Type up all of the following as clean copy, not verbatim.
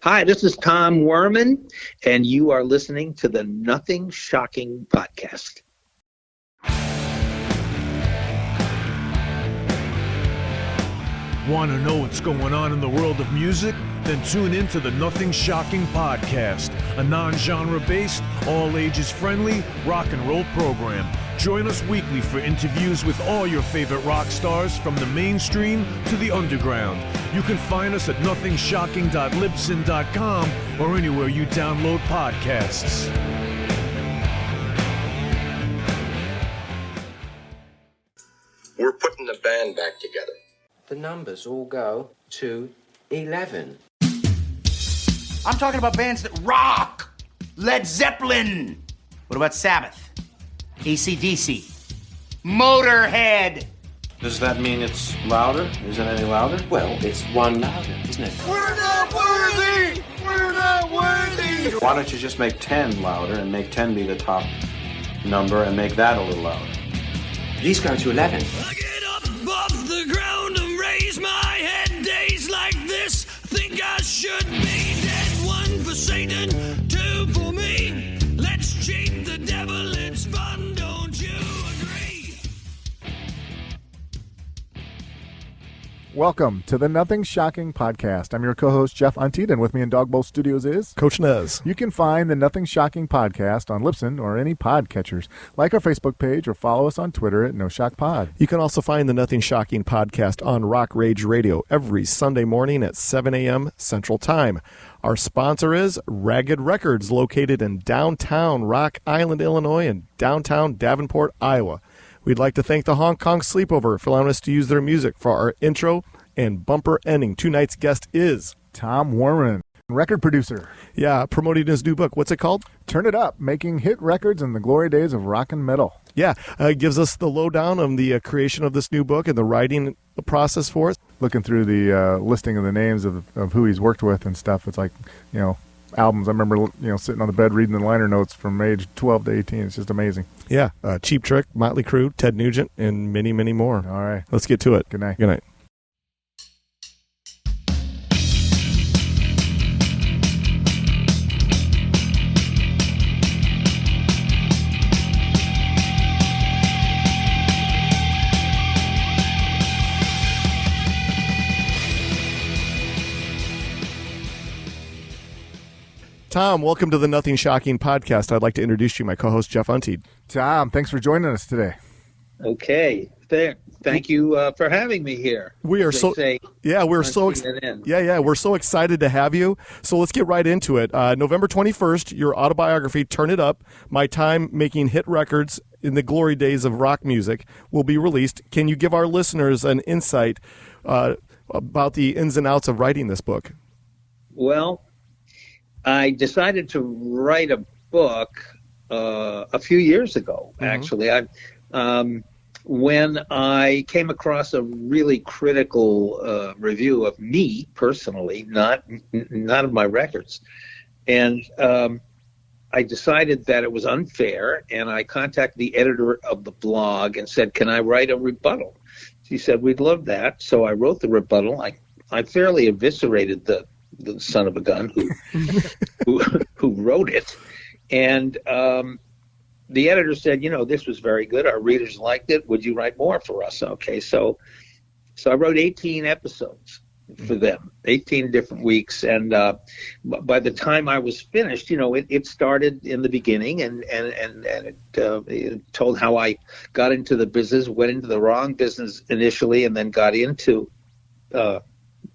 Hi, this is Tom Werman, and you are listening to the Nothing Shocking podcast. Want to know what's going on in the world of music? Then tune in to the Nothing Shocking podcast, a non-genre based, all ages friendly rock and roll program. Join us weekly for interviews with all your favorite rock stars from the mainstream to the underground. You can find us at nothingshocking.libsyn.com or anywhere you download podcasts. We're putting the band back together. The numbers all go to 11. I'm talking about bands that rock. Led Zeppelin. What about Sabbath? AC/DC. Motorhead. Does that mean it's louder? Is it any louder? Well, it's one louder, isn't it? We're not worthy! We're not worthy! Why don't you just make 10 louder and make 10 be the top number and make that a little louder? These go to 11. I get up off the ground and raise my head. Days like this, think I should be dead. One for Satan, two for me. Let's cheat the devil, it's fun, don't you agree? Welcome to the Nothing Shocking podcast. I'm your co-host, Jeff Untied, and with me in Dogbowl Studios is Coach Nez. You can find the Nothing Shocking podcast on Libsyn or any podcatchers. Like our Facebook page or follow us on Twitter at NoShockPod. You can also find the Nothing Shocking podcast on Rock Rage Radio every Sunday morning at 7 a.m. Central Time. Our sponsor is Ragged Records, located in downtown Rock Island, Illinois, and downtown Davenport, Iowa. We'd like to thank the Hong Kong Sleepover for allowing us to use their music for our intro and bumper ending. Tonight's guest is Tom Werman, record producer. Yeah, promoting his new book. What's it called? Turn It Up, Making Hit Records in the Glory Days of Rock and Metal. Yeah, it gives us the lowdown on the creation of this new book and the writing process for it. Looking through the listing of the names of who he's worked with and stuff, it's like, albums. I remember, sitting on the bed reading the liner notes from age 12 to 18. It's just amazing. Yeah, Cheap Trick, Motley Crue, Ted Nugent, and many, many more. All right. Let's get to it. Good night. Good night. Tom, welcome to the Nothing Shocking podcast. I'd like to introduce you, my co-host, Jeff Untied. Tom, thanks for joining us today. Okay. Thank you for having me here. We are we're so excited to have you. So let's get right into it. November 21st, your autobiography, Turn It Up, My Time Making Hit Records in the Glory Days of Rock Music, will be released. Can you give our listeners an insight about the ins and outs of writing this book? Well, I decided to write a book a few years ago, actually. When I came across a really critical review of me personally, not of my records. And I decided that it was unfair, and I contacted the editor of the blog and said, can I write a rebuttal? She said, we'd love that. So I wrote the rebuttal. I fairly eviscerated the son of a gun who wrote it. And the editor said, this was very good. Our readers liked it. Would you write more for us? Okay. So I wrote 18 episodes for them, 18 different weeks. And by the time I was finished, it started in the beginning and it told how I got into the business, went into the wrong business initially, and then got into the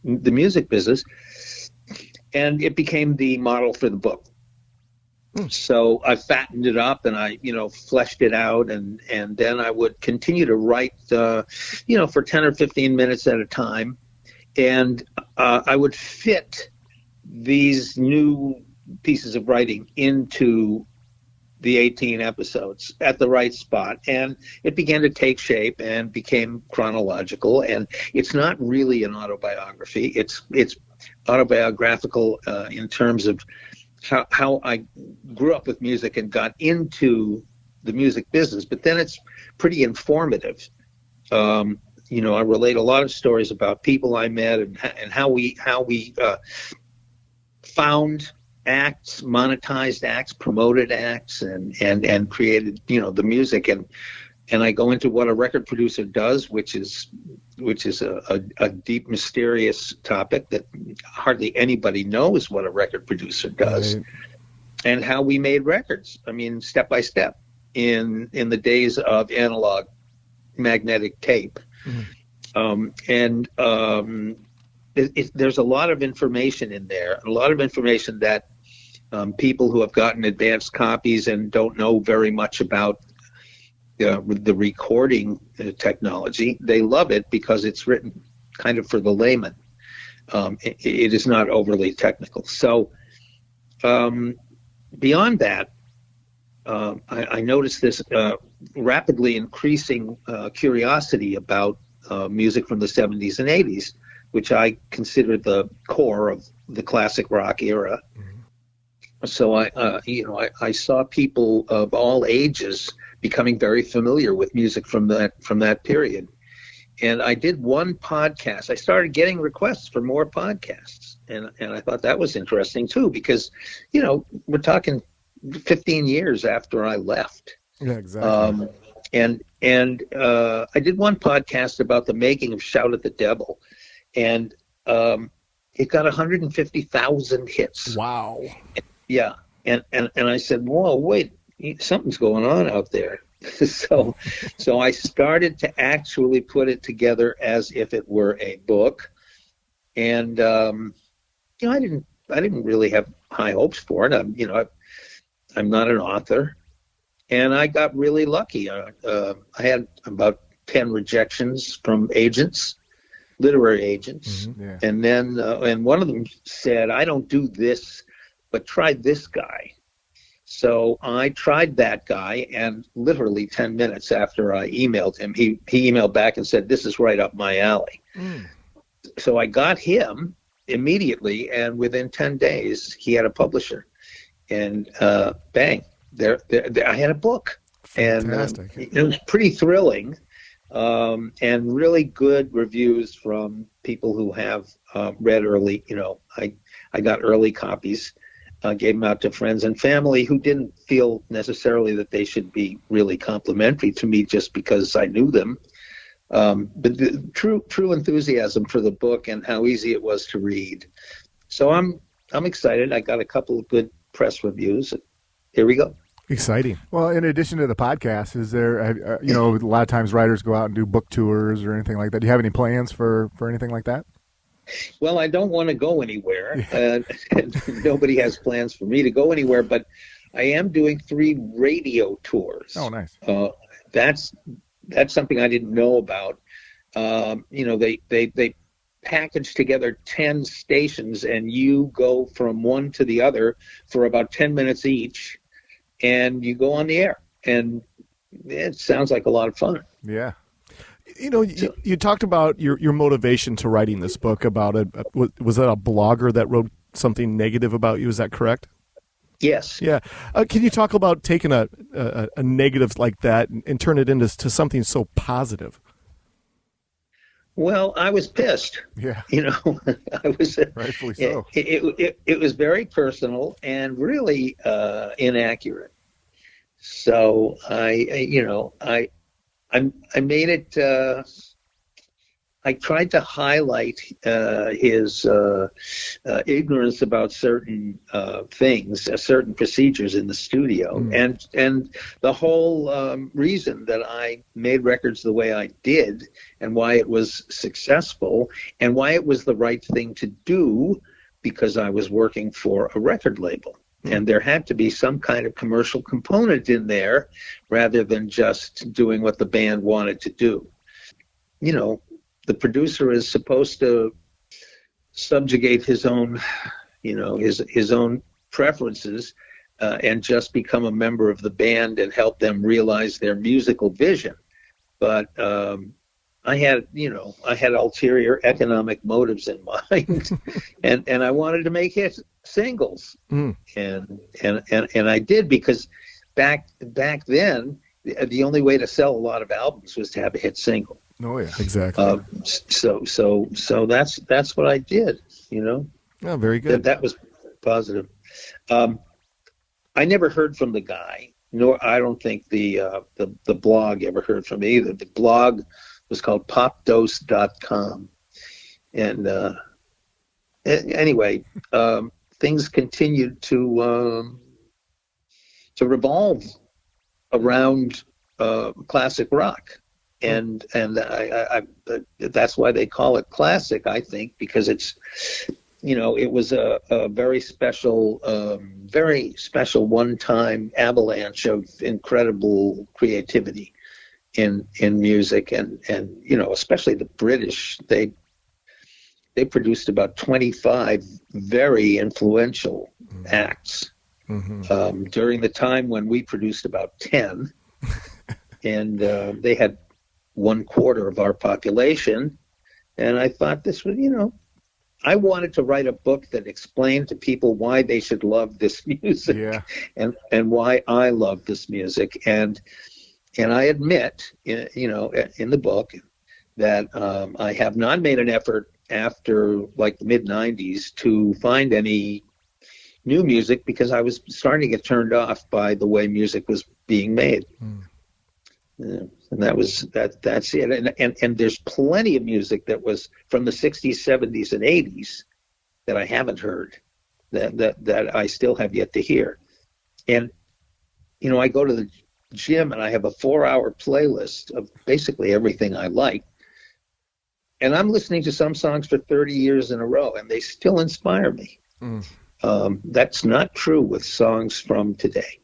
music business. And it became the model for the book. So I fattened it up and I, fleshed it out, and then I would continue to write, for 10 or 15 minutes at a time. And I would fit these new pieces of writing into the 18 episodes at the right spot. And it began to take shape and became chronological. And it's not really an autobiography. It's autobiographical in terms of how I grew up with music and got into the music business, but then it's pretty informative. I relate a lot of stories about people I met and how we found acts, monetized acts, promoted acts, and created, the music. And I go into what a record producer does, which is a deep, mysterious topic that hardly anybody knows what a record producer does, Right. and how we made records. I mean, step by step in the days of analog magnetic tape. There's a lot of information in there, a lot of information that people who have gotten advanced copies and don't know very much about the recording technology, they love it because it's written kind of for the layman. It is not overly technical. So beyond that, I noticed this rapidly increasing curiosity about music from the 70s and 80s, which I consider the core of the classic rock era. So I saw people of all ages becoming very familiar with music from that period. And I did one podcast. I started getting requests for more podcasts, and I thought that was interesting too, because we're talking 15 years after I left. Yeah, exactly. And I did one podcast about the making of Shout at the Devil, and it got 150,000 hits. Wow. Yeah, and I said, whoa, wait, something's going on out there. So I started to actually put it together as if it were a book, and I didn't really have high hopes for it. I'm not an author, and I got really lucky. I had about 10 rejections from agents, literary agents, Yeah. and then and one of them said, "I don't do this, but try this guy." So I tried that guy, and literally 10 minutes after I emailed him, he emailed back and said, "This is right up my alley." So I got him immediately, and within 10 days, he had a publisher. And bang, there I had a book. Fantastic. And it was pretty thrilling, and really good reviews from people who have read early. I got early copies. Gave them out to friends and family who didn't feel necessarily that they should be really complimentary to me just because I knew them. But the true enthusiasm for the book and how easy it was to read. So I'm excited. I got a couple of good press reviews. Here we go. Exciting. Well, in addition to the podcast, is there, a lot of times writers go out and do book tours or anything like that. Do you have any plans for anything like that? Well, I don't want to go anywhere. Nobody has plans for me to go anywhere, but I am doing 3 radio tours. Oh, nice. That's something I didn't know about. They package together 10 stations, and you go from one to the other for about 10 minutes each, and you go on the air. And it sounds like a lot of fun. Yeah. You talked about your motivation to writing this book. About it. Was that a blogger that wrote something negative about you? Is that correct? Yes. Yeah. Can you talk about taking a negative like that and turn it into something so positive? Well, I was pissed. Yeah. I was rightfully so. It was very personal and really inaccurate. So I made it. I tried to highlight his ignorance about certain things, certain procedures in the studio, and the whole reason that I made records the way I did, and why it was successful, and why it was the right thing to do, because I was working for a record label. And there had to be some kind of commercial component in there rather than just doing what the band wanted to do. The producer is supposed to subjugate his own, his own preferences and just become a member of the band and help them realize their musical vision. But I had ulterior economic motives in mind, and I wanted to make hit singles, and I did, because back then the only way to sell a lot of albums was to have a hit single. Oh yeah, exactly. So that's what I did. Oh, very good. That positive. I never heard from the guy, nor I don't think the blog ever heard from me either. The blog was called popdose.com. And anyway, things continued to revolve around classic rock. And I that's why they call it classic, I think, because it's, it was a very special one-time avalanche of incredible creativity in music, and especially the British. They produced about 25 very influential acts during the time when we produced about 10, and they had 1/4 of our population. And I thought this was, I wanted to write a book that explained to people why they should love this music, and why I love this music. And I admit, in the book, that I have not made an effort after like the mid-90s to find any new music, because I was starting to get turned off by the way music was being made. And that's it. And there's plenty of music that was from the 60s, 70s, and 80s that I haven't heard, that I still have yet to hear. And I go to the gym and I have a 4-hour playlist of basically everything I like, and I'm listening to some songs for 30 years in a row, and they still inspire me. That's not true with songs from today.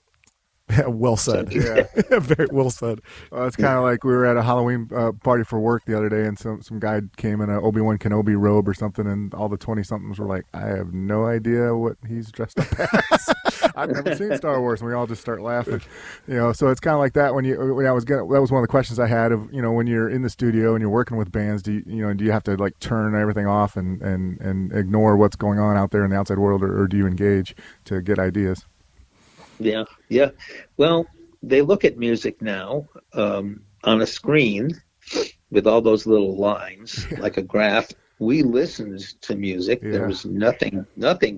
Well said. Yeah. Very well said. It's kind of like we were at a Halloween party for work the other day, and some guy came in an Obi-Wan Kenobi robe or something, and all the 20-somethings were like, I have no idea what he's dressed up as. I've never seen Star Wars, and we all just start laughing. So it's kind of like that that was one of the questions I had of, when you're in the studio and you're working with bands, do you have to like turn everything off and ignore what's going on out there in the outside world, or do you engage to get ideas? Yeah. Well, they look at music now on a screen with all those little lines, like a graph. We listened to music. There was nothing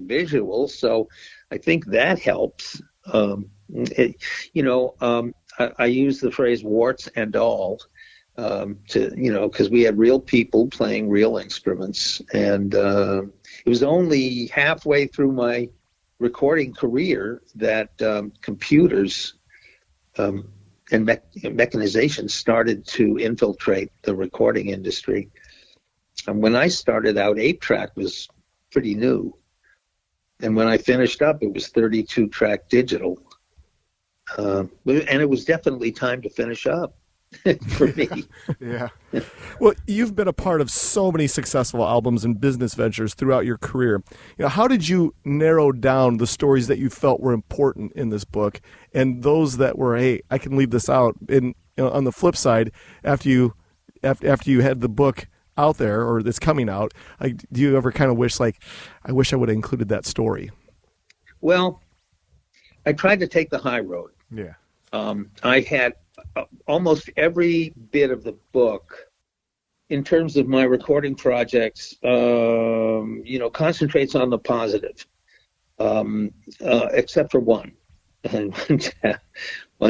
visual, so I think that helps. I use the phrase warts and all because we had real people playing real instruments, and it was only halfway through my recording career that computers and mechanization started to infiltrate the recording industry. And when I started out, 8-track was pretty new, and when I finished up, it was 32-track digital. And it was definitely time to finish up for me. Yeah. Well, you've been a part of so many successful albums and business ventures throughout your career. How did you narrow down the stories that you felt were important in this book, and those that were, hey, I can leave this out? And on the flip side, after you had the book out there, or it's coming out, do you ever kind of wish, I wish I would have included that story? Well, I tried to take the high road. Yeah. I had almost every bit of the book, in terms of my recording projects, concentrates on the positive, except for one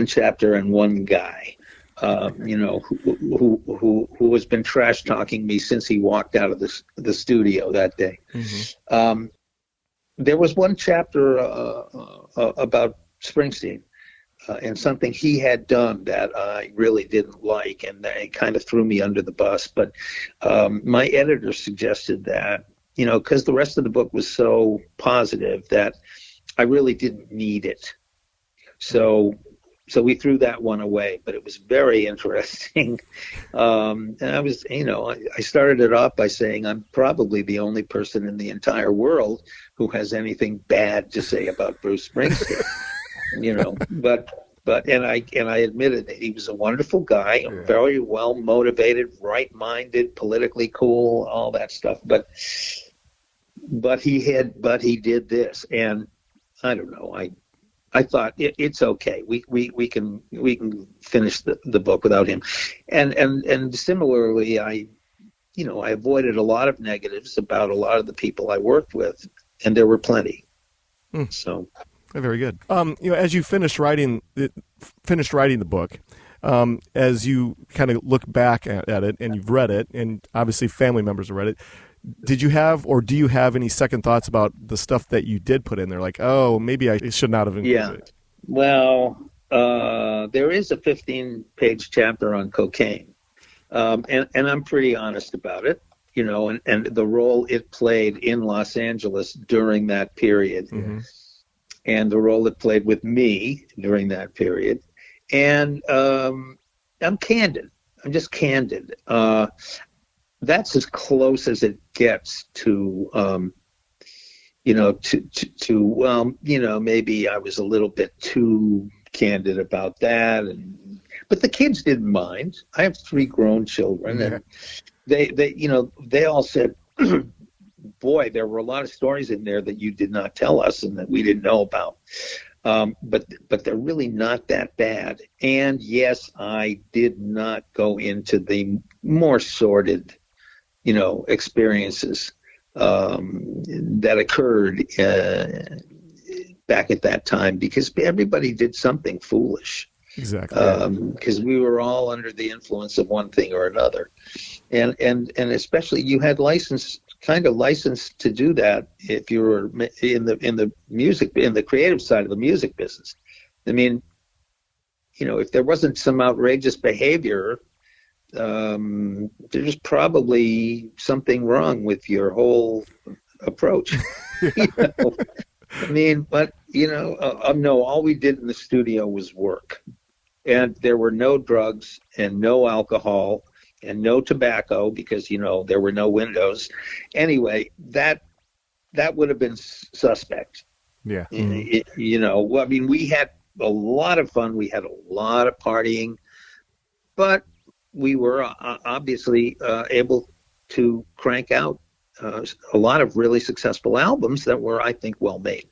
chapter and one guy, who has been trash talking me since he walked out of the studio that day. Mm-hmm. There was one chapter about Springsteen. And something he had done that I really didn't like, and it kind of threw me under the bus. But my editor suggested that, because the rest of the book was so positive, that I really didn't need it. So we threw that one away, but it was very interesting. And I was, I started it off by saying I'm probably the only person in the entire world who has anything bad to say about Bruce Springsteen. But I admitted that he was a wonderful guy, very well motivated, right-minded, politically cool, all that stuff. But he did this, and I don't know. I thought it's okay. We can finish the book without him, and similarly, I avoided a lot of negatives about a lot of the people I worked with, and there were plenty. So, very good. As you finished writing the book, as you kind of look back at it, and you've read it, and obviously family members have read it, did you have, or do you have any second thoughts about the stuff that you did put in there? Like, oh, maybe I should not have included it. Well, there is a 15-page chapter on cocaine, and I'm pretty honest about it, and the role it played in Los Angeles during that period, and the role it played with me during that period. And I'm candid. I'm just candid. That's as close as it gets to, maybe I was a little bit too candid about that. But the kids didn't mind. I have 3 grown children, and they all said, boy, there were a lot of stories in there that you did not tell us and that we didn't know about. But they're really not that bad. And yes, I did not go into the more sordid, experiences that occurred back at that time, because everybody did something foolish. Exactly. Because we were all under the influence of one thing or another, and especially you had license to do that if you were in the creative side of the music business. I mean, if there wasn't some outrageous behavior, there's probably something wrong with your whole approach. I mean, but no, all we did in the studio was work, and there were no drugs and no alcohol and no tobacco, because there were no windows. Anyway, that would have been suspect. Yeah. I mean, we had a lot of fun. We had a lot of partying, but we were obviously able to crank out a lot of really successful albums that were, I think, well made.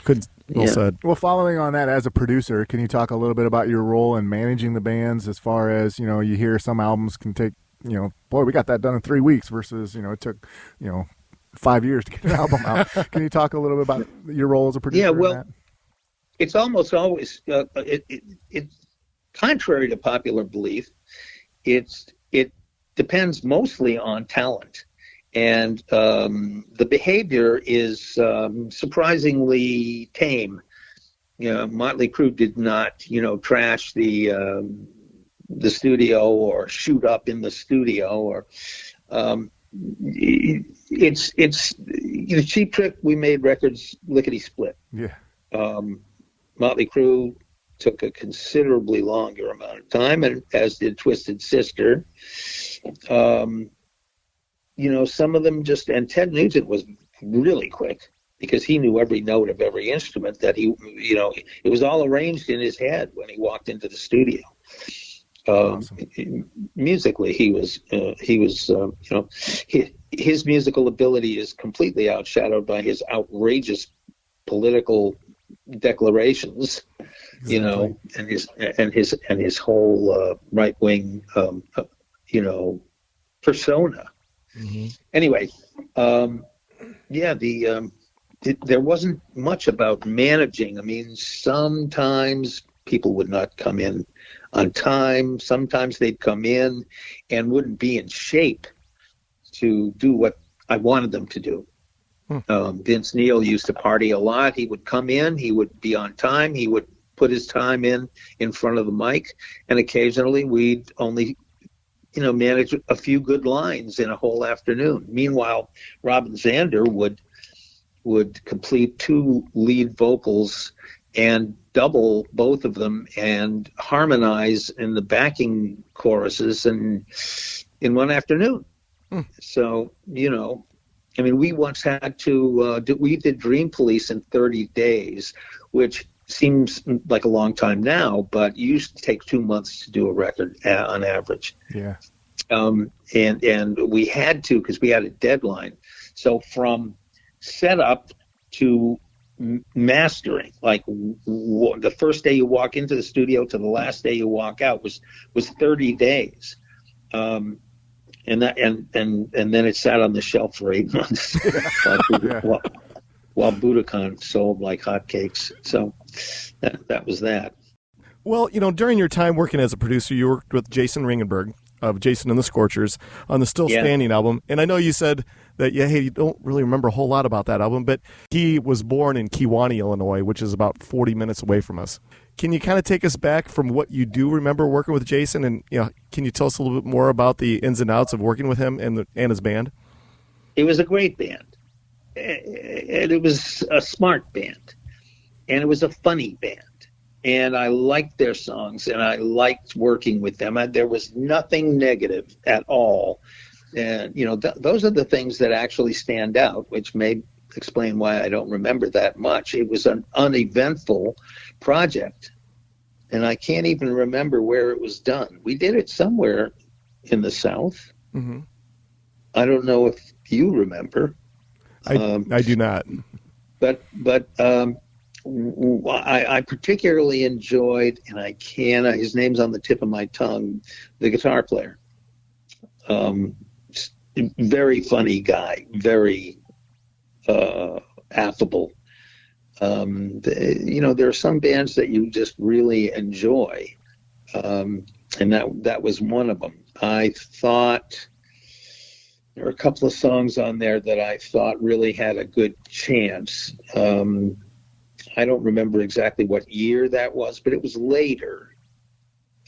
Good. Well said. Well, following on that, as a producer, can you talk a little bit about your role in managing the bands, as far as, you hear some albums can take, boy, we got that done in 3 weeks versus, it took, 5 years to get an album out. Can you talk a little bit about your role as a producer? Yeah, well, in that? It's almost always, it's contrary to popular belief, it depends mostly on talent. And the behavior is surprisingly tame. Motley Crue did not, trash the studio or shoot up in the studio, or it's Cheap Trick. We made records lickety split. Yeah. Motley Crue took a considerably longer amount of time, and as did Twisted Sister. Some of them just, and Ted Nugent was really quick, because he knew every note of every instrument that it was all arranged in his head when he walked into the studio. Awesome. Musically, his musical ability is completely outshadowed by his outrageous political declarations, and his whole right wing, persona. Mm-hmm. Anyway, there wasn't much about managing. I mean, sometimes people would not come in on time. Sometimes they'd come in and wouldn't be in shape to do what I wanted them to do. Vince Neil used to party a lot. He would come in, he would be on time, he would put his time in front of the mic, and occasionally we'd only manage a few good lines in a whole afternoon. Meanwhile, Robin Zander would complete 2 lead vocals and double both of them and harmonize in the backing choruses in one afternoon. So, we once had to we did Dream Police in 30 days, which seems like a long time now, but it used to take 2 months to do a record on average. Yeah. And we had to, because we had a deadline. So from setup to mastering, like the first day you walk into the studio to the last day you walk out was 30 days. And then it sat on the shelf for 8 months. while Budokan sold like hotcakes. So that was that. Well, during your time working as a producer, you worked with Jason Ringenberg of Jason and the Scorchers on the Still Standing album. And I know you said that, you don't really remember a whole lot about that album, but he was born in Kewanee, Illinois, which is about 40 minutes away from us. Can you kind of take us back from what you do remember working with Jason? And, can you tell us a little bit more about the ins and outs of working with him and his band? It was a great band. And it was a smart band. And it was a funny band. And I liked their songs, and I liked working with them. There was nothing negative at all. And, those are the things that actually stand out, which may explain why I don't remember that much. It was an uneventful project, and I can't even remember where it was done. We did it somewhere in the South. Mm-hmm. I don't know if you remember. I do not. But I particularly enjoyed, and I can, his name's on the tip of my tongue, the guitar player. Very funny guy, very affable. There are some bands that you just really enjoy, and that was one of them. I thought there were a couple of songs on there that I thought really had a good chance. I don't remember exactly what year that was, but it was later.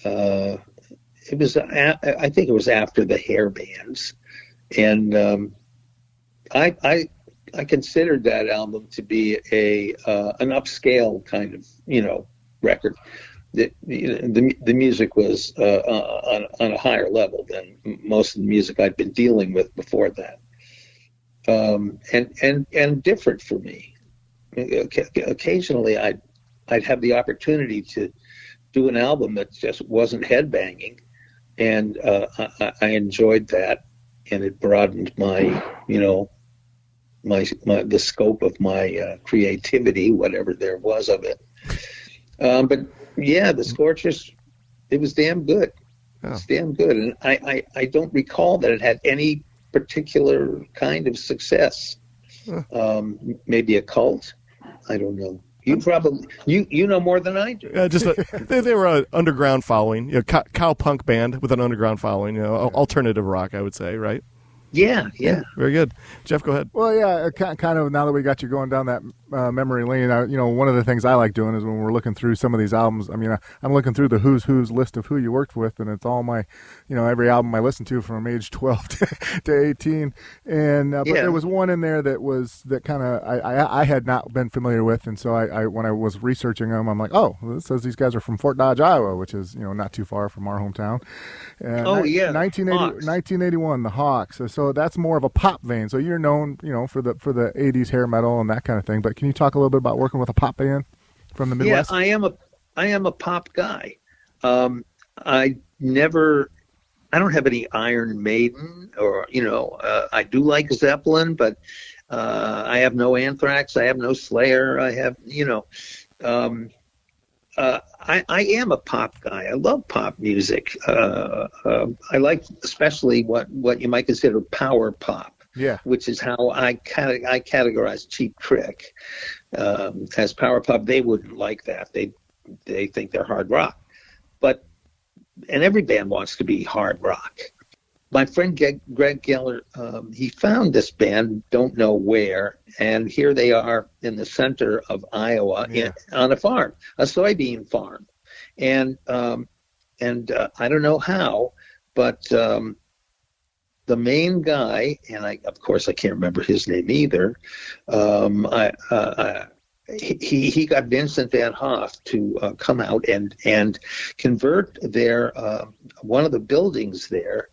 I think it was after the hair bands, and I considered that album to be an upscale kind of record. The music was on a higher level than most of the music I'd been dealing with before that, and different for me. Occasionally I'd have the opportunity to do an album that just wasn't headbanging, and I enjoyed that, and it broadened my the scope of my creativity, whatever there was of it. But yeah, the Scorchers, it was damn good. It was damn good, and I don't recall that it had any particular kind of success. Maybe a cult. I don't know. You probably you know more than I do. They were an underground following, cow punk band with an underground following, alternative rock, I would say, right? Yeah. Very good. Jeff, go ahead. Well, yeah, kind of now that we got you going down that memory lane, one of the things I like doing is when we're looking through some of these albums, I'm looking through the who's list of who you worked with, and it's all my, every album I listened to from age 12 to 18. And but there was one in there that kind of I had not been familiar with, and so I when I was researching them, I'm like, oh, well, it says these guys are from Fort Dodge, Iowa, which is not too far from our hometown. And 1981, the Hawks. So that's more of a pop vein. So you're known, for the 80s hair metal and that kind of thing. But can you talk a little bit about working with a pop band from the Midwest? Yeah, I am a pop guy. I don't have any Iron Maiden, or I do like Zeppelin, but I have no Anthrax. I have no Slayer. I have I am a pop guy. I love pop music. I like especially what you might consider power pop. Yeah. Which is how I categorize Cheap Trick as power pop. They wouldn't like that. They think they're hard rock. And every band wants to be hard rock. My friend Greg Geller, he found this band, don't know where, and here they are in the center of Iowa on a farm, a soybean farm. And I don't know how, but the main guy, and of course I can't remember his name either, he got Vincent Van Hoff to come out and convert their one of the buildings there,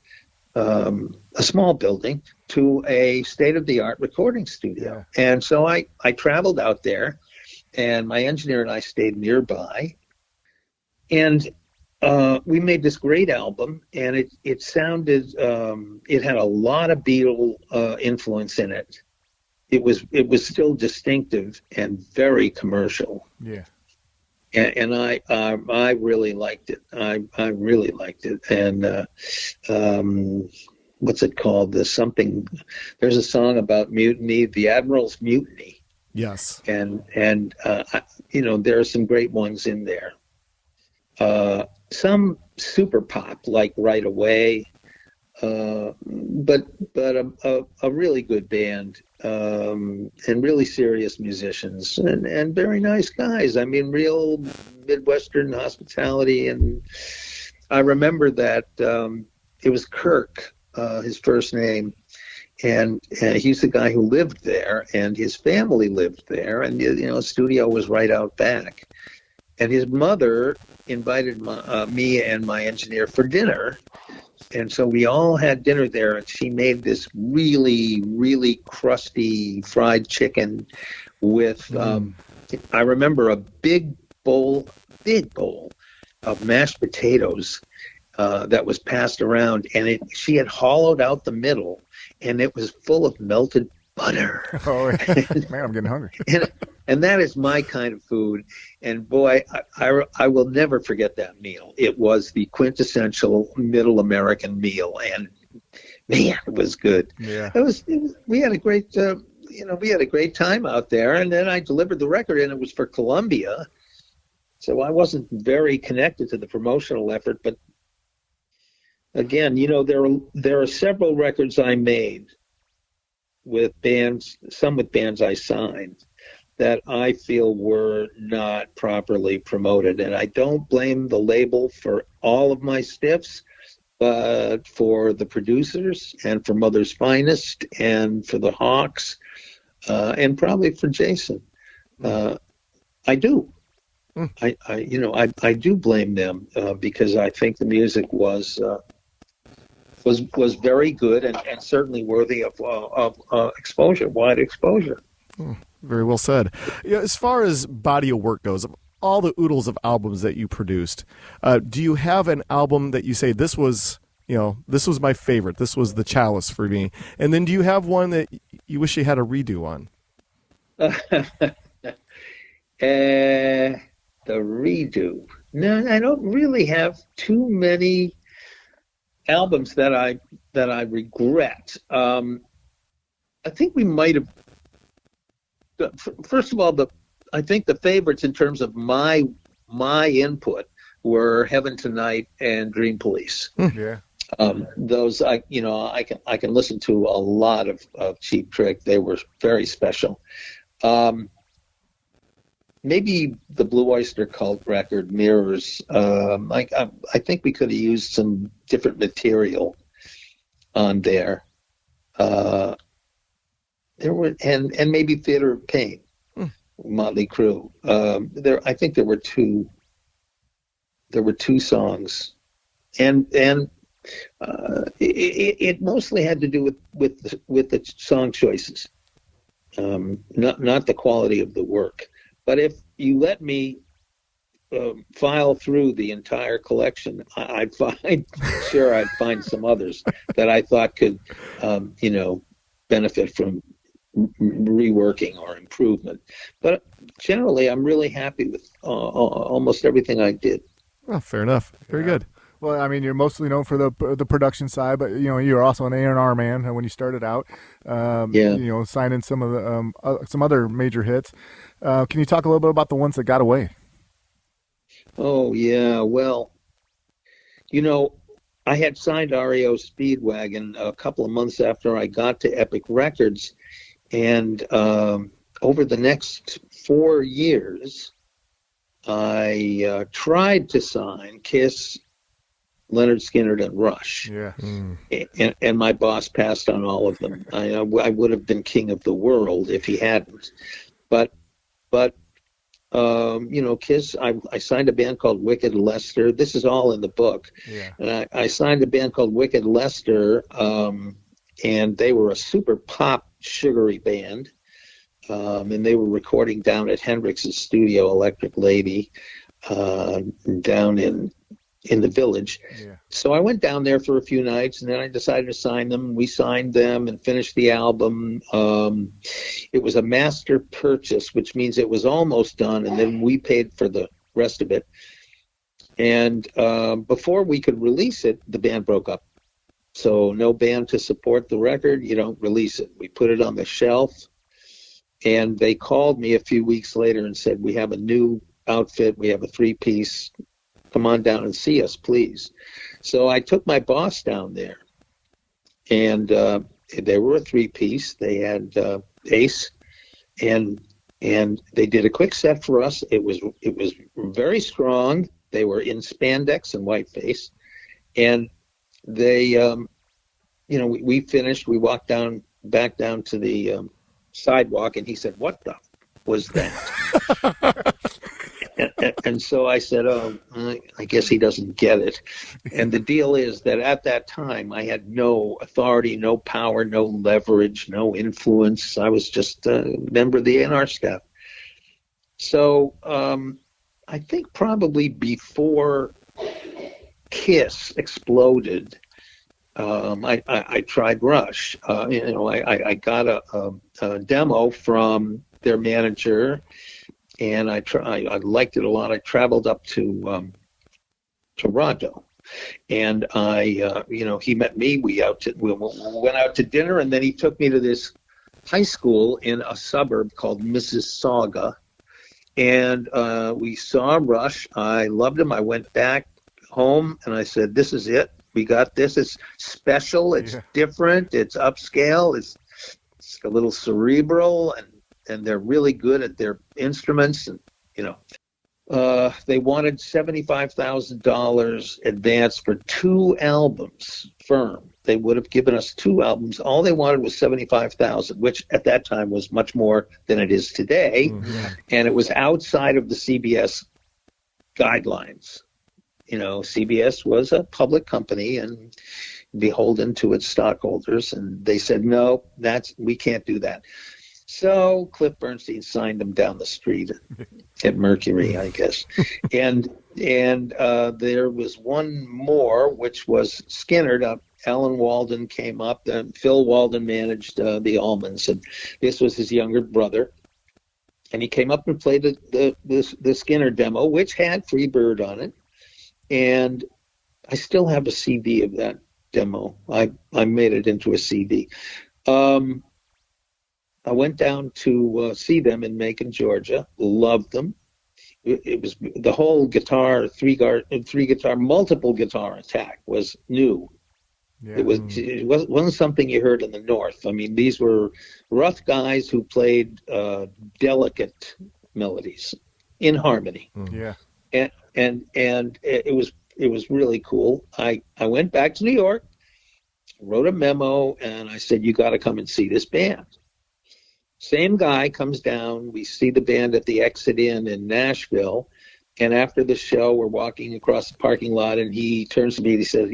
a small building, to a state-of-the-art recording studio. Yeah. And so I traveled out there, and my engineer and I stayed nearby, and we made this great album, and it sounded, it had a lot of Beatle influence in it. It was still distinctive and very commercial. Yeah. And I really liked it. I really liked it. And what's it called? There's a song about mutiny, the Admiral's Mutiny. Yes. And there are some great ones in there. Some super pop, like Right Away, but a really good band, and really serious musicians, and very nice guys. I mean, real Midwestern hospitality. And I remember that it was Kirk, his first name, and he's the guy who lived there, and his family lived there, and the studio was right out back. And his mother invited me and my engineer for dinner. And so we all had dinner there, and she made this really, really crusty fried chicken with, I remember, a big bowl of mashed potatoes that was passed around. And she had hollowed out the middle, and it was full of melted butter. Oh, man, I'm getting hungry. And that is my kind of food. And boy, I will never forget that meal. It was the quintessential Middle American meal, and man, it was good. Yeah, we had a great, we had a great time out there. And then I delivered the record, and it was for Columbia, so I wasn't very connected to the promotional effort. But again, there are several records I made with bands, some with bands I signed, that I feel were not properly promoted. And I don't blame the label for all of my stiffs, but for the producers and for Mother's Finest and for the Hawks, and probably for Jason. I do. I do blame them, because I think the music was very good and certainly worthy of exposure, wide exposure. Very well said. Yeah, as far as body of work goes, of all the oodles of albums that you produced, do you have an album that you say, this was my favorite, this was the chalice for me? And then do you have one that you wish you had a redo on? The redo. No, I don't really have too many albums that I regret. I think we might have. First of all, I think the favorites in terms of my input were Heaven Tonight and Dream Police. Yeah. Those I can listen to a lot of Cheap Trick. They were very special. Maybe the Blue Oyster Cult record, Mirrors. I think we could have used some different material on there. There were and maybe Theater of Pain, Motley Crue. I think there were two. There were two songs, and it mostly had to do with the song choices, not the quality of the work. But if you let me file through the entire collection, I'd find some others that I thought could, benefit from reworking or improvement. But generally, I'm really happy with almost everything I did. Well, fair enough. Very good. Well, I mean, you're mostly known for the production side, but you're also an A&R man when you started out. Signing some of the some other major hits. Can you talk a little bit about the ones that got away? Oh yeah, well, I had signed REO Speedwagon a couple of months after I got to Epic Records, and over the next 4 years, I tried to sign Kiss, Leonard Skinner, and Rush. Yeah. And my boss passed on all of them. I would have been king of the world if he hadn't. But Kiss, I signed a band called Wicked Lester. This is all in the book. Yeah. And I signed a band called Wicked Lester, and they were a super pop, sugary band. And they were recording down at Hendrix's studio, Electric Lady, down in the Village. Yeah. So I went down there for a few nights, and then I decided to sign them. We signed them and finished the album. It was a master purchase, which means it was almost done, and then we paid for the rest of it. And before we could release it, the band broke up. So no band to support the record, you don't release it. We put it on the shelf, And they called me a few weeks later and said, we have a new outfit. We have a 3-piece. Come on down and see us, please. So I took my boss down there, and they were a 3-piece. They had bass, and they did a quick set for us. It was very strong. They were in spandex and whiteface, and they, we finished. We walked back down to the sidewalk, and he said, "What the was that?" and so I said, "Oh, I guess he doesn't get it." And the deal is that at that time, I had no authority, no power, no leverage, no influence. I was just a member of the A&R staff. So I think probably before Kiss exploded, I tried Rush. I got a demo from their manager, and I liked it a lot. I traveled up to Toronto, and he met me. We went out to dinner, and then he took me to this high school in a suburb called Mississauga, and we saw Rush. I loved him. I went back home, and I said, "This is it. We got this. It's special. It's different. It's upscale. It's a little cerebral, and they're really good at their instruments." And they wanted $75,000 advance for 2 albums, firm. They would have given us 2 albums. All they wanted was $75,000, which at that time was much more than it is today, and it was outside of the CBS guidelines. CBS was a public company and beholden to its stockholders, and they said, "No, we can't do that." So Cliff Bernstein signed them down the street at Mercury, I guess. and there was one more, which was Skinner. Alan Walden came up, and Phil Walden managed the Allmans, and this was his younger brother. And he came up and played the Skinner demo, which had Free Bird on it. And I still have a CD of that demo. I made it into a CD. I went down to see them in Macon, Georgia. Loved them. It was the whole guitar, three guitar, multiple guitar attack was new. Yeah. It wasn't something you heard in the North. I mean, these were rough guys who played delicate melodies in harmony. Yeah. And it was really cool. I went back to New York, wrote a memo, and I said, "You got to come and see this band." Same guy comes down. We see the band at the Exit Inn in Nashville, and after the show, we're walking across the parking lot, and he turns to me and he says,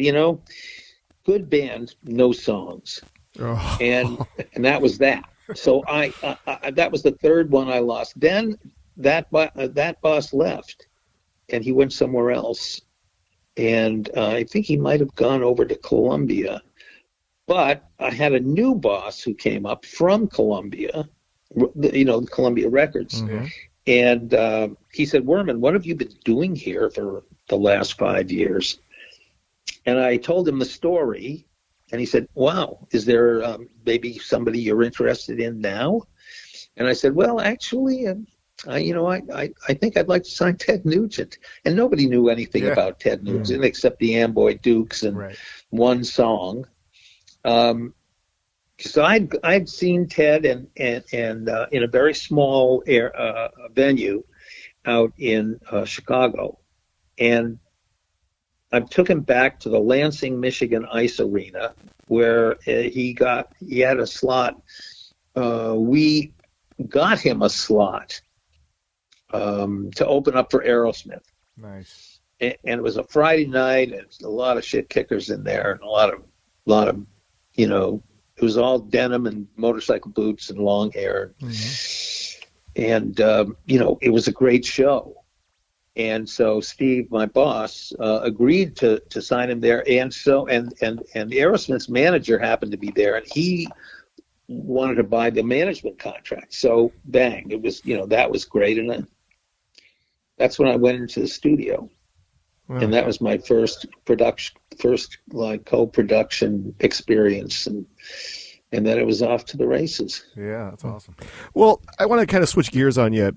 "Good band, no songs." Oh. And that was that. So I that was the third one I lost. Then that boss left, and he went somewhere else. And I think he might have gone over to Columbia. But I had a new boss who came up from Columbia, Columbia Records. Mm-hmm. And he said, "Werman, what have you been doing here for the last 5 years?" And I told him the story. And he said, "Wow, is there maybe somebody you're interested in now?" And I said, "Well, actually, I think I'd like to sign Ted Nugent." And nobody knew anything about Ted Nugent except the Amboy Dukes and one song. So I'd seen Ted and in a very small venue out in Chicago, and I took him back to the Lansing, Michigan Ice Arena, where he had a slot. We got him a slot to open up for Aerosmith. Nice. And it was a Friday night, and a lot of shit kickers in there, and a lot of it was all denim and motorcycle boots and long hair. Mm-hmm. And it was a great show. And so Steve, my boss, agreed to sign him there. And so and Aerosmith's manager happened to be there, and he wanted to buy the management contract. So bang, it was that was great, and then that's when I went into the studio. Wow. And that was my first co-production experience, and and then it was off to the races. Yeah, that's awesome. Well, I want to kind of switch gears on you.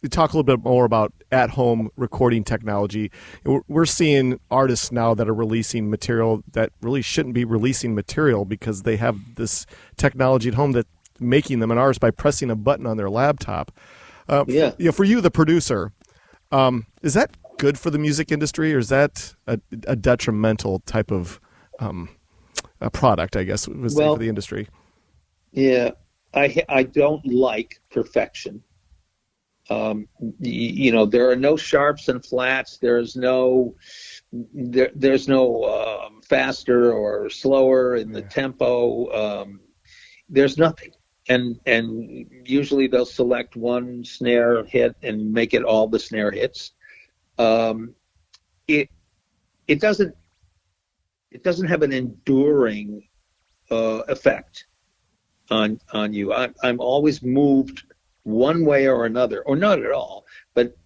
Talk a little bit more about at-home recording technology. We're seeing artists now that are releasing material that really shouldn't be releasing material because they have this technology at home that's making them an artist by pressing a button on their laptop. For you, the producer, is that good for the music industry, or is that a detrimental type of a product, I guess, for the industry? Yeah, I don't like perfection. There are no sharps and flats. There's no faster or slower in the tempo. There's nothing. And usually they'll select one snare hit and make it all the snare hits. It doesn't have an enduring effect on you. I'm always moved one way or another, or not at all, but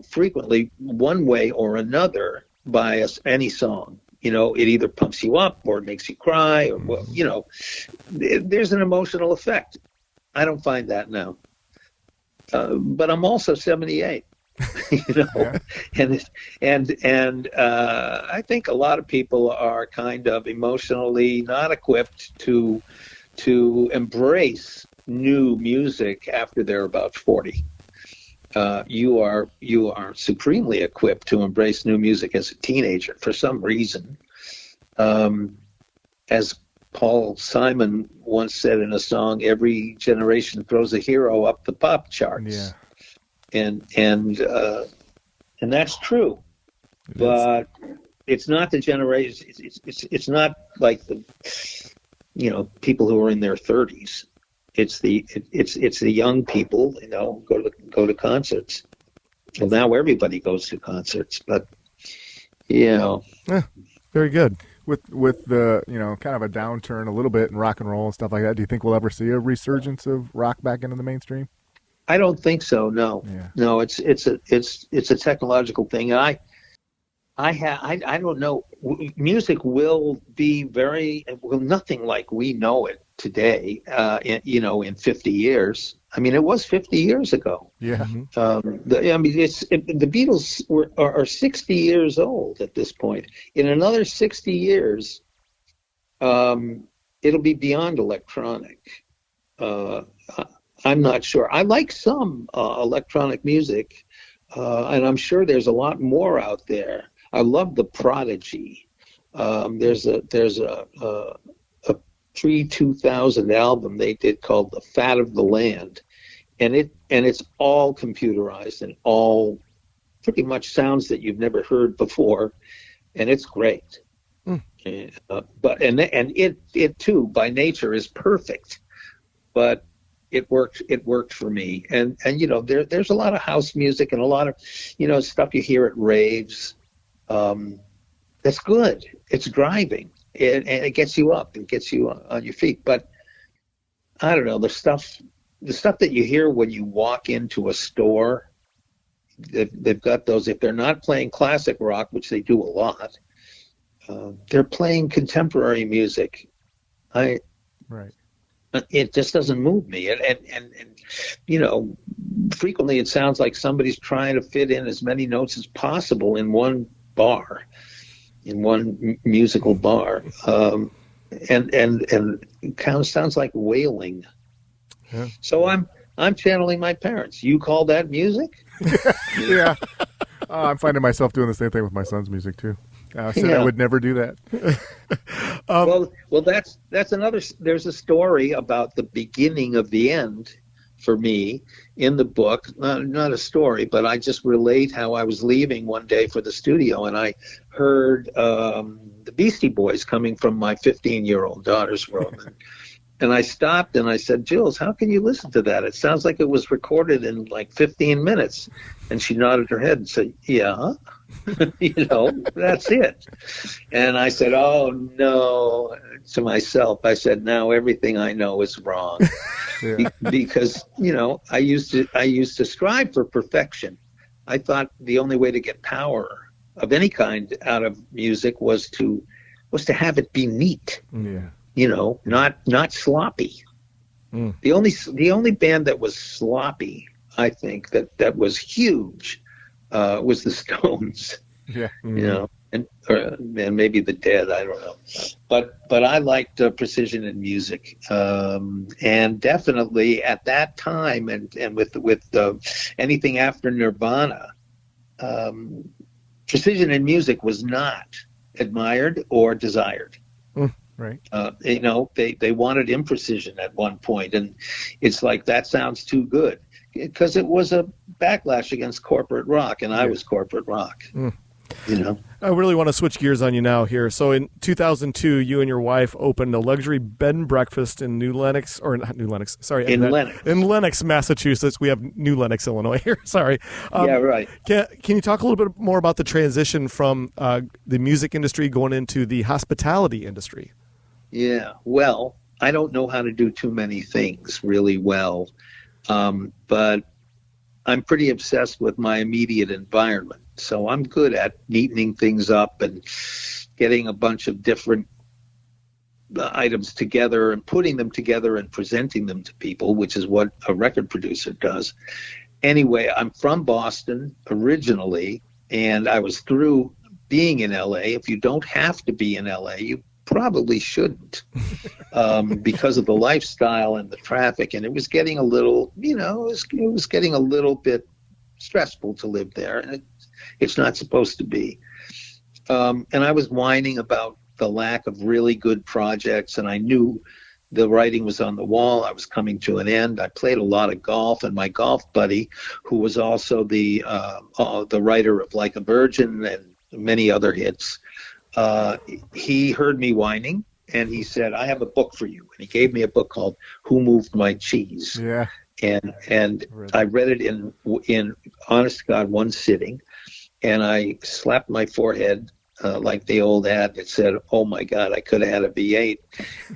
frequently one way or another by any song. It either pumps you up or it makes you cry, or there's an emotional effect. I don't find that now, but I'm also 78. And I think a lot of people are kind of emotionally not equipped to embrace new music after they're about 40. You are supremely equipped to embrace new music as a teenager for some reason. As Paul Simon once said in a song, every generation throws a hero up the pop charts. Yeah. And that's true. But it's not the generation. It's not like the people who are in their 30s. It's the young people, go to concerts. Well, now everybody goes to concerts, but very good. With the kind of a downturn a little bit in rock and roll and stuff like that, do you think we'll ever see a resurgence of rock back into the mainstream? I don't think so. No, no. It's a technological thing. I don't know. Music will be nothing like we know it today. In 50 years. I mean, it was 50 years ago. Yeah. The Beatles are 60 years old at this point. In another 60 years, it'll be beyond electronic. I'm not sure. I like some electronic music, and I'm sure there's a lot more out there. I love the Prodigy. There's a pre-2000 album they did called "The Fat of the Land," and it's all computerized and all pretty much sounds that you've never heard before, and it's great. But it too by nature is perfect, but it worked for me. And there's a lot of house music and a lot of stuff you hear at raves. That's good. It's driving. And it gets you up and gets you on your feet. But I don't know, the stuff that you hear when you walk into a store, they've got those. If they're not playing classic rock, which they do a lot, they're playing contemporary music. It just doesn't move me. And frequently it sounds like somebody's trying to fit in as many notes as possible in one bar. In one musical bar, and it kind of sounds like wailing. Yeah. So I'm channeling my parents. You call that music? Yeah. I'm finding myself doing the same thing with my son's music too. I said I would never do that. Well, that's another. There's a story about the beginning of the end for me in the book. Not a story, but I just relate how I was leaving one day for the studio, and I heard the Beastie Boys coming from my 15-year-old daughter's room. And I stopped and I said, "Jules, how can you listen to that? It sounds like it was recorded in like 15 minutes. And she nodded her head and said, "Yeah, that's it." And I said, "Oh no," to myself. I said, "Now everything I know is wrong." Because, I used to strive for perfection. I thought the only way to get power of any kind out of music was to have it be neat. Yeah. not sloppy. The only band that was sloppy, I think, that was huge, was the Stones. Yeah. And maybe the Dead. I don't know, but I liked precision in music, and definitely at that time, and with anything after Nirvana, precision in music was not admired or desired. Right. They wanted imprecision at one point, and it's like, that sounds too good, because it was a backlash against corporate rock, and I was corporate rock. I really want to switch gears on you now here. So in 2002, you and your wife opened a luxury bed and breakfast in in Lenox, Massachusetts. We have New Lenox, Illinois here. Sorry. Yeah, right. Can you talk a little bit more about the transition from the music industry going into the hospitality industry? Yeah. Well, I don't know how to do too many things really well, but I'm pretty obsessed with my immediate environment. So I'm good at neatening things up and getting a bunch of different items together and putting them together and presenting them to people, which is what a record producer does. Anyway, I'm from Boston originally, and I was through being in LA. If you don't have to be in LA, you probably shouldn't, because of the lifestyle and the traffic. And it was getting a little, it was getting a little bit stressful to live there. And it's not supposed to be. And I was whining about the lack of really good projects, and I knew the writing was on the wall. I was coming to an end. I played a lot of golf, and my golf buddy, who was also the writer of Like a Virgin and many other hits, he heard me whining, and he said, I have a book for you. And he gave me a book called Who Moved My Cheese? Yeah. And I read it in honest to God, one sitting, and I slapped my forehead like the old ad that said, oh my God, I could have had a V8.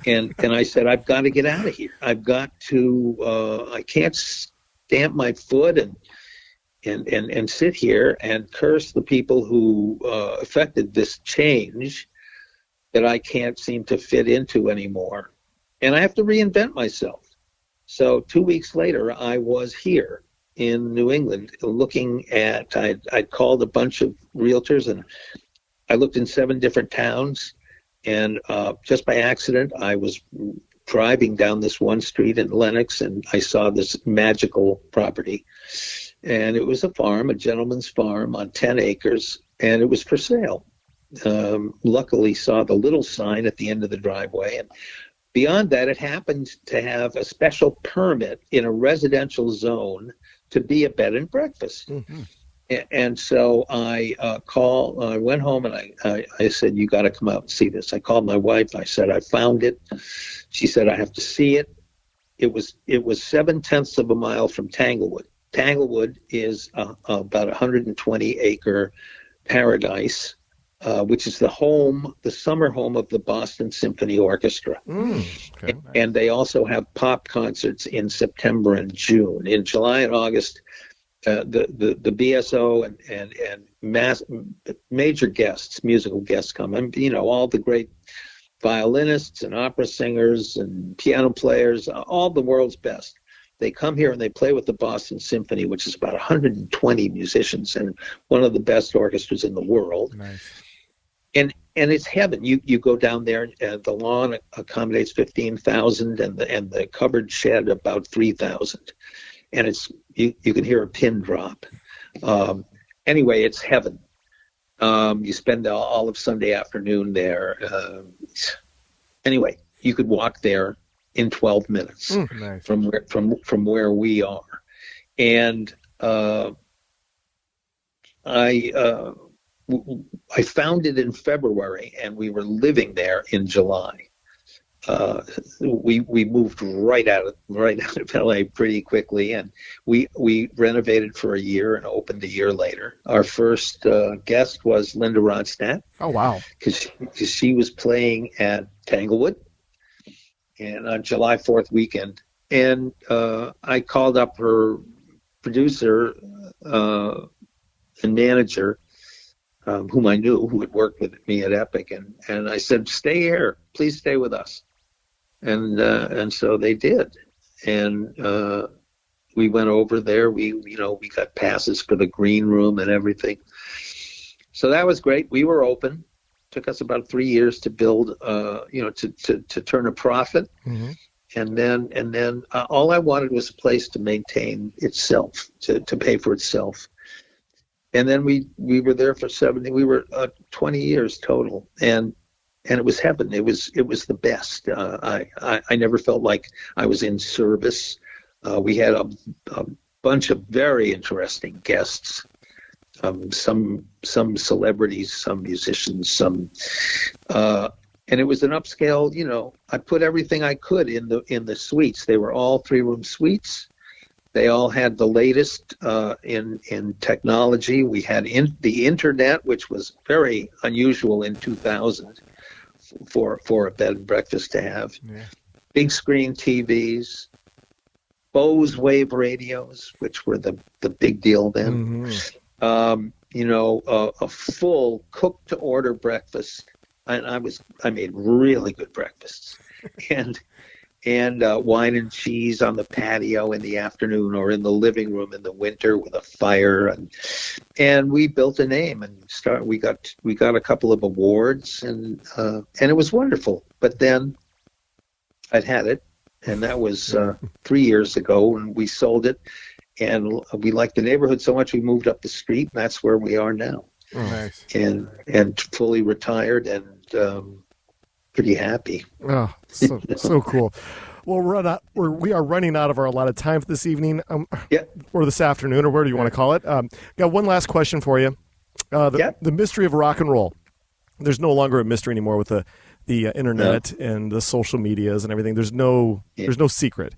And I said, I've got to get out of here. I've got to, I can't stamp my foot and sit here and curse the people who affected this change that I can't seem to fit into anymore. And I have to reinvent myself. So 2 weeks later, I was here in New England looking at, I'd called a bunch of realtors, and I looked in 7 different towns, and just by accident, I was driving down this one street in Lenox, and I saw this magical property. And it was a farm, a gentleman's farm on 10 acres, and it was for sale. Luckily saw the little sign at the end of the driveway, and beyond that, it happened to have a special permit in a residential zone to be a bed and breakfast. Mm-hmm. And so I went home, and I said, you got to come out and see this. I called my wife. I said, I found it. She said, I have to see it. It was 7/10 of a mile from Tanglewood. Tanglewood is about 120-acre paradise, which is the summer home of the Boston Symphony Orchestra. Okay, nice. And they also have pop concerts in September and June. In July and August, the BSO and major guests, musical guests come. And, all the great violinists and opera singers and piano players, all the world's best. They come here and they play with the Boston Symphony, which is about 120 musicians and one of the best orchestras in the world. Nice. And it's heaven. You go down there, and the lawn accommodates 15,000, and the covered shed about 3,000. And it's you can hear a pin drop. Anyway, it's heaven. You spend all of Sunday afternoon there. Anyway, you could walk there in 12 minutes nice. from where we are. And I found it in February, and we were living there in July. We moved right out of LA pretty quickly, and we renovated for a year and opened a year later. Our first guest was Linda Ronstadt. Oh wow! Because she was playing at Tanglewood, and on July 4th weekend, and I called up her producer and manager, whom I knew, who had worked with me at Epic, and I said, "Stay here, please stay with us." and so they did, and we went over there. We got passes for the green room and everything. So that was great. We were open. Took us about 3 years to build, to turn a profit. Mm-hmm. And then all I wanted was a place to maintain itself, to pay for itself. And then we were there for 20 years total. And it was heaven. It was the best. I never felt like I was in service. We had a bunch of very interesting guests. Some celebrities, some musicians, and it was an upscale. I put everything I could in the suites. They were all 3-room suites. They all had the latest in technology. We had the internet, which was very unusual in 2000 for a bed and breakfast to have. Yeah. Big screen TVs, Bose wave radios, which were the big deal then. Mm-hmm. A full cooked to order breakfast, and I made really good breakfasts, and wine and cheese on the patio in the afternoon or in the living room in the winter with a fire, and we built a name and we got a couple of awards, and it was wonderful. But then I'd had it, and that was 3 years ago, and we sold it. And we liked the neighborhood so much we moved up the street, and that's where we are now. Oh, nice. And fully retired and pretty happy. Oh, so cool. Well, we are running out of our allotted time for this evening, or this afternoon, or whatever you want to call it. Got one last question for you. The mystery of rock and roll. There's no longer a mystery anymore with the internet and the social medias and everything. There's no secret.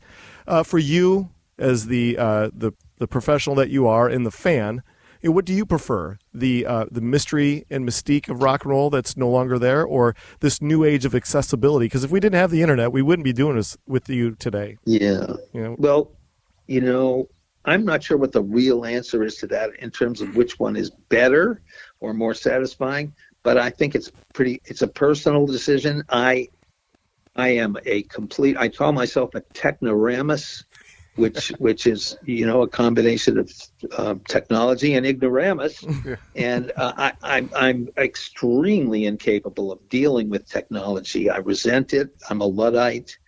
For you, as the professional that you are and the fan, what do you prefer? The mystery and mystique of rock and roll that's no longer there, or this new age of accessibility? Because if we didn't have the internet, we wouldn't be doing this with you today. Yeah. Well, I'm not sure what the real answer is to that in terms of which one is better or more satisfying, but I think it's a personal decision. I am I call myself a technoramus, which is a combination of technology and ignoramus, and I'm extremely incapable of dealing with technology. I resent it. I'm a Luddite.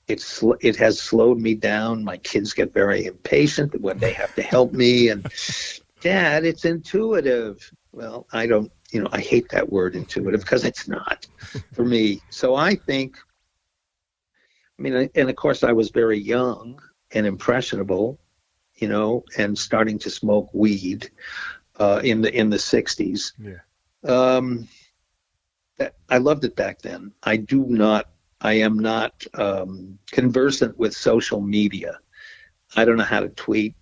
It has slowed me down. My kids get very impatient when they have to help me, and Dad, it's intuitive. Well, I don't. I hate that word intuitive because it's not for me. So I think. And of course I was very young and impressionable, and starting to smoke weed in the 60s. Yeah. I loved it back then. I am not conversant with social media. I don't know how to tweet.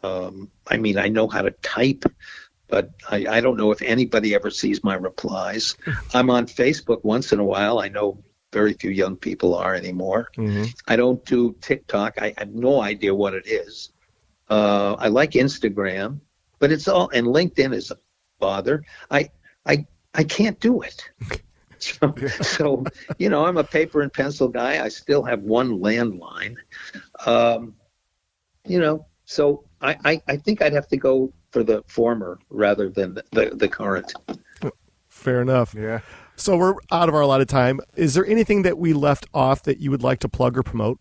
I know how to type, but I don't know if anybody ever sees my replies. I'm on Facebook once in a while. I know very few young people are anymore. Mm-hmm. I don't do TikTok. I have no idea what it is. I like Instagram, but and LinkedIn is a bother. I can't do it. So I'm a paper and pencil guy. I still have one landline. So I think I'd have to go for the former rather than the current. Fair enough. Yeah. So we're out of our allotted time. Is there anything that we left off that you would like to plug or promote?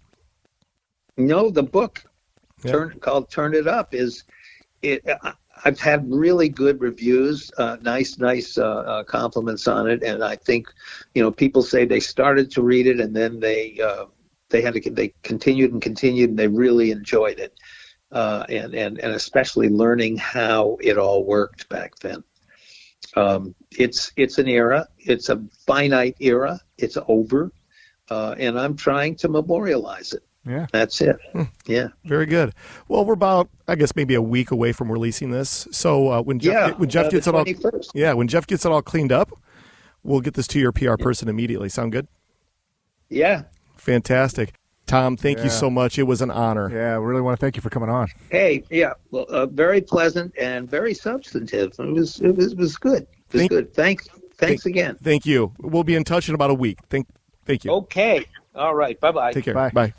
No, the book called Turn It Up I've had really good reviews, nice compliments on it, and I think people say they started to read it and then they continued and they really enjoyed it, and especially learning how it all worked back then. It's an era. It's a finite era. It's over, and I'm trying to memorialize it. Yeah, that's it. Yeah, very good. Well, we're about, I guess, maybe a week away from releasing this. So when Jeff gets it all, when Jeff gets it all cleaned up, we'll get this to your PR person immediately. Sound good? Yeah. Fantastic. Tom, thank you so much. It was an honor. Yeah, I really want to thank you for coming on. Hey, well, very pleasant and very substantive. It was good. It was good. Thanks again. Thank you. We'll be in touch in about a week. Thank you. Okay. All right. Bye-bye. Take care. Bye. Bye.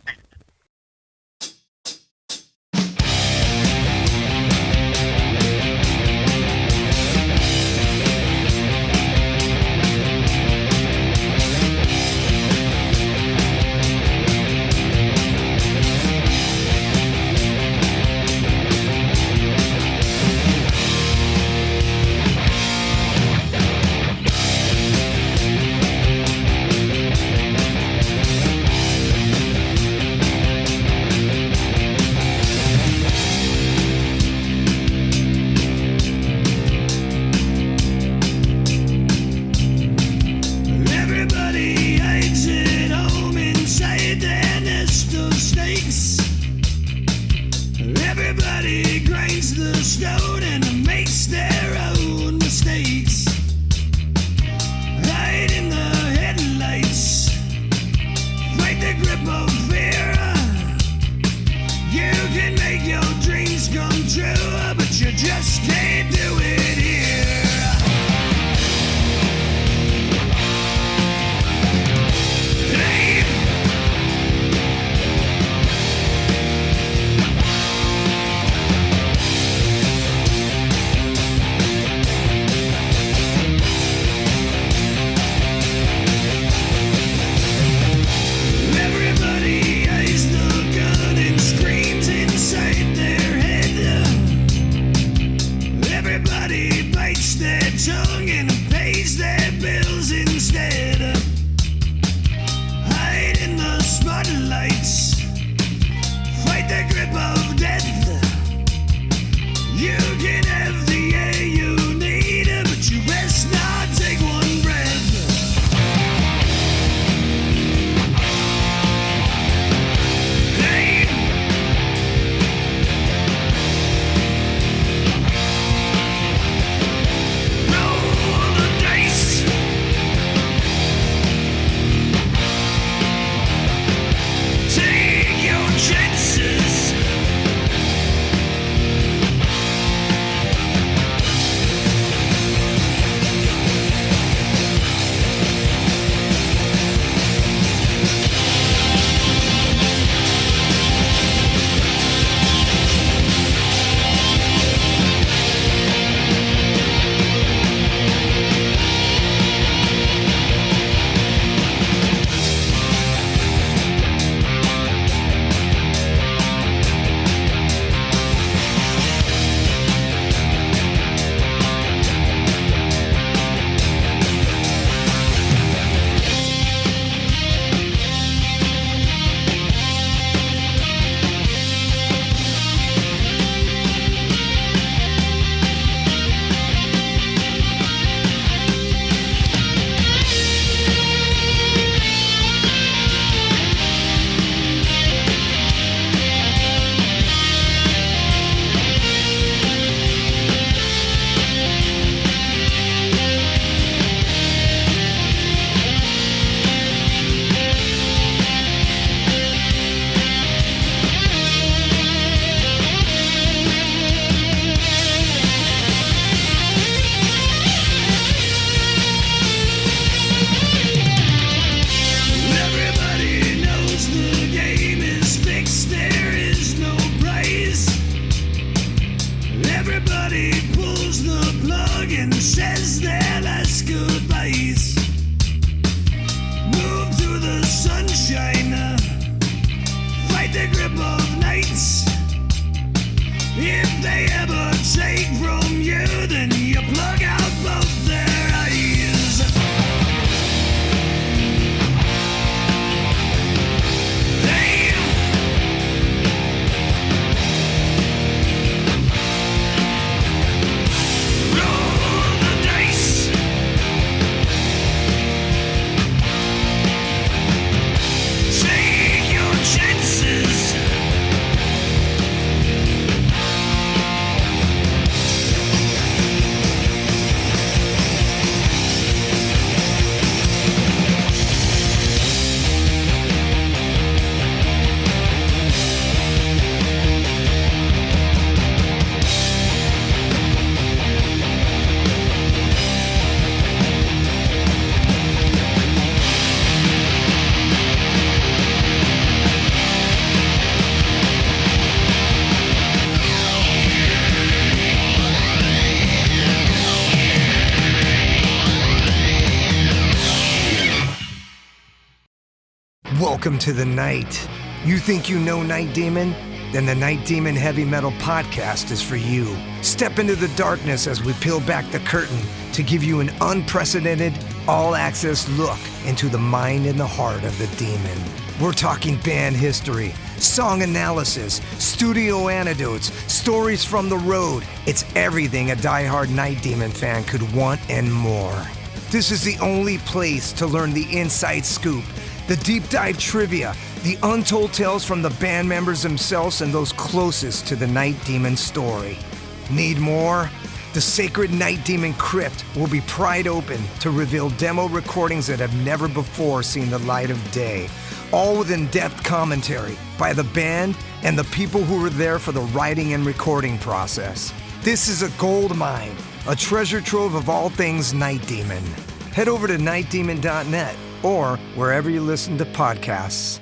Everybody hides at home inside their nest of snakes. Everybody grinds the stone and makes their own mistakes. Hide in the headlights, fight the grip of fear. You can make your dreams come true, but you just can't do it here. Hey! Everybody eyes the gun and screams inside their head. Everybody bites their tongue and pays their bills instead. Hide in the spotlights, fight the grip of death. You can have the air you need, but you best not take one breath. Hey! Roll the dice. Take your chances. Everybody knows the game is fixed, there is no prize. Everybody pulls the plug and says their last goodbyes. Move to the sunshine, fight the grip of nights. If they ever take from you, then you plug out both their eyes. Hey! Roll the dice. Take your chances. Welcome to the night. You think you know Night Demon? Then the Night Demon Heavy Metal Podcast is for you. Step into the darkness as we peel back the curtain to give you an unprecedented, all-access look into the mind and the heart of the demon. We're talking band history, song analysis, studio anecdotes, stories from the road. It's everything a diehard Night Demon fan could want and more. This is the only place to learn the inside scoop, the deep dive trivia, the untold tales from the band members themselves and those closest to the Night Demon story. Need more? The sacred Night Demon Crypt will be pried open to reveal demo recordings that have never before seen the light of day, all with in-depth commentary by the band and the people who were there for the writing and recording process. This is a gold mine, a treasure trove of all things Night Demon. Head over to nightdemon.net or wherever you listen to podcasts.